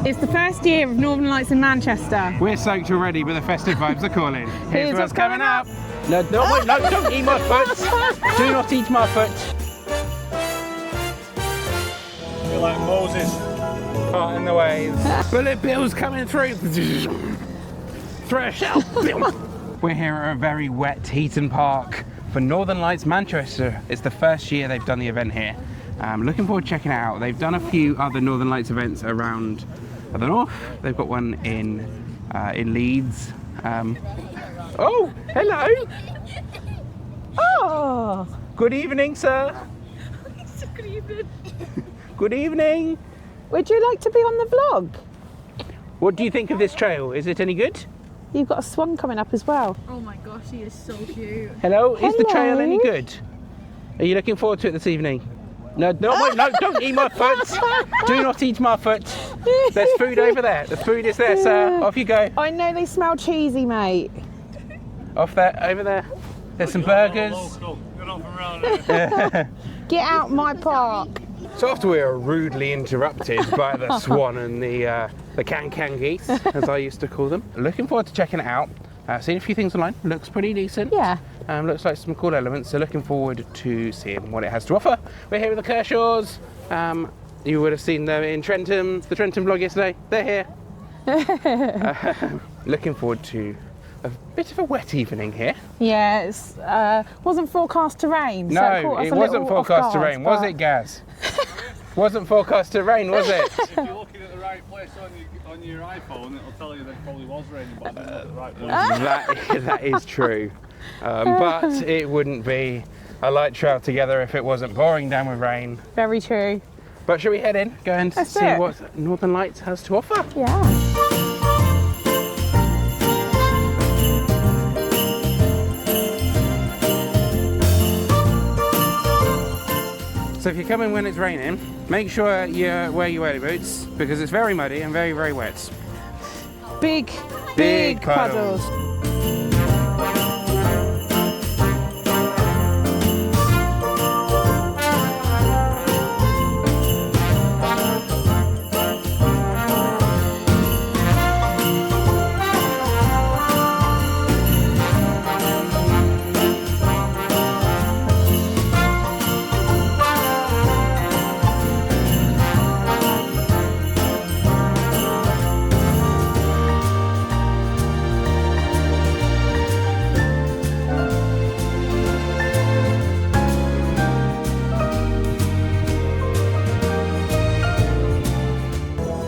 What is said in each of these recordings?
It's the first year of Northern Lights in Manchester. We're soaked already, but the festive vibes are calling. Here's what's coming up. No, wait, no, don't eat my foot. Do not eat my foot. You're like Moses. Parting the waves. Bullet bills coming through. Thresh out. We're here at a very wet Heaton Park for Northern Lights Manchester. It's the first year they've done the event here. Looking forward to checking it out. They've done a few other Northern Lights events around the north. They've got one in Leeds. Oh, hello. Oh, Good evening, sir. good evening. Good evening. Would you like to be on the vlog? What do you think of this trail? Is it any good? You've got a swan coming up as well. Oh my gosh, he is so cute. Hello, is the trail any Hello. good? Are you looking forward to it this evening? No, wait, no, don't eat my foot. Do not eat my foot. There's food over there. The food is there, sir. Off you go. I know they smell cheesy, mate. Off there, over there. There's some burgers. You're not from around here. Get out my park. So after we were rudely interrupted by the swan and the can geese, as I used to call them, looking forward to checking it out. Seen a few things online. Looks pretty decent. Yeah. Looks like some cool elements. So looking forward to seeing what it has to offer. We're here with the Kershaws. You would have seen them in Trentham, the Trentham vlog yesterday. They're here. Looking forward to a bit of a wet evening here. Yeah, it's wasn't forecast to rain. So No, caught us it a wasn't little off forecast to guard, rain, was but- it, Gaz? Wasn't forecast to rain, was it? If you're looking at the right place on your iPhone, it'll tell you that it probably was raining, but I didn't look at the right place. That is true. But it wouldn't be a light trail together if it wasn't pouring down with rain. Very true. But shall we head in, go and Let's see do it. what Northern Lights has to offer? Yeah. So if you're coming when it's raining, make sure you wear your wading boots because it's very muddy and very, very wet. Big puddles. puddles.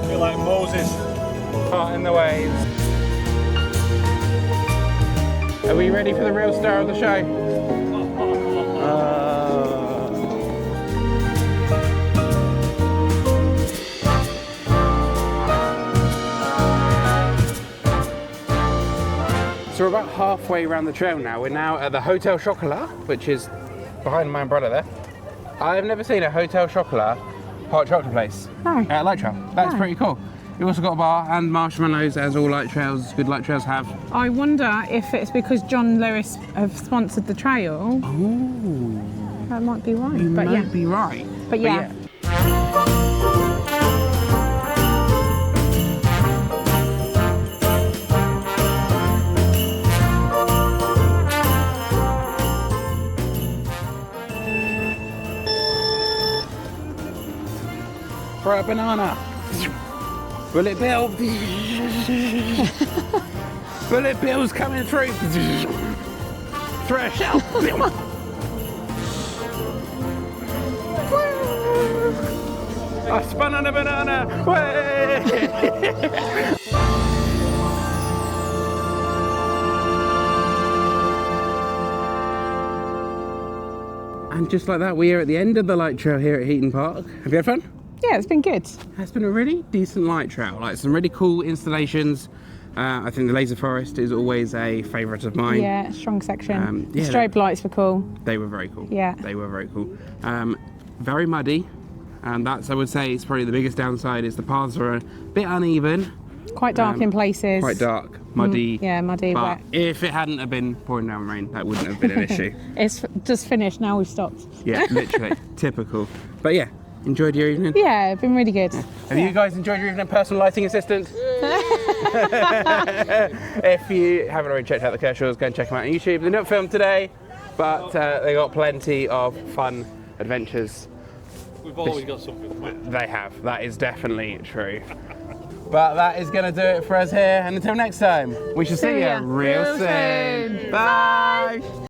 You're like Moses. Parting the waves. Are we ready for the real star of the show? So we're about halfway around the trail now. We're now at the Hotel Chocolat, which is behind my umbrella there. I've never seen a Hotel Chocolat hot chocolate place No. at a light trail. That's No. pretty cool. You've also got a bar and marshmallows, as all light trails, good light trails have. I wonder if it's because John Lewis have sponsored the trail. Ooh, That might be right. you but might yeah. be right. But yeah. For a banana. Bullet bill. Bullet bills coming through. Thresh out. I spun on a banana. Way. And just like that, we are at the end of the light trail here at Heaton Park. Have you had fun? Yeah, it's been good. It's been a really decent light trail, like some really cool installations. I think the Laser Forest is always a favourite of mine. Yeah, strong section. The yeah, strobe lights were cool. They were very cool. Yeah. They were very cool. Very muddy, and that's, I would say, is probably the biggest downside, is the paths are a bit uneven. Quite dark in places. Quite dark, muddy. Yeah, muddy, But wet. if it hadn't have been pouring down rain, that wouldn't have been an issue. It's just finished, now we've stopped. Yeah, literally. Typical. But yeah, Enjoyed your evening? Yeah, it's been really good. Have you guys enjoyed your evening, personal lighting assistant? If you haven't already checked out the Kershaws, go and check them out on YouTube. They're not filmed today, but they got plenty of fun adventures. We've always got something fun. They have. That is definitely true. But that is going to do it for us here. And until next time, we shall see you ya real real soon. soon. Bye.